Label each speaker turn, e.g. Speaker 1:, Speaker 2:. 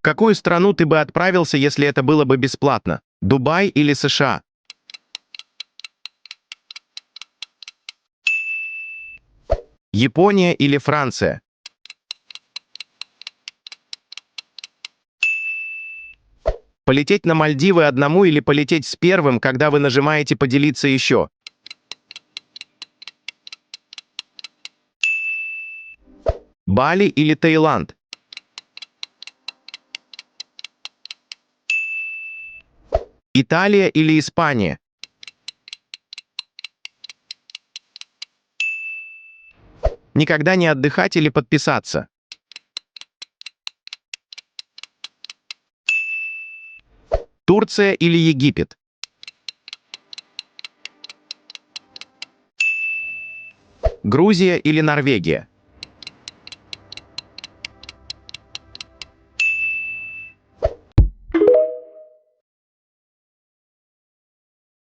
Speaker 1: В какую страну ты бы отправился, если это было бы бесплатно? Дубай или США? Япония или Франция? Полететь на Мальдивы одному или полететь с первым, когда вы нажимаете «Поделиться еще»? Бали или Таиланд? Италия или Испания? Никогда не отдыхать или подписаться? Турция или Египет? Грузия или Норвегия?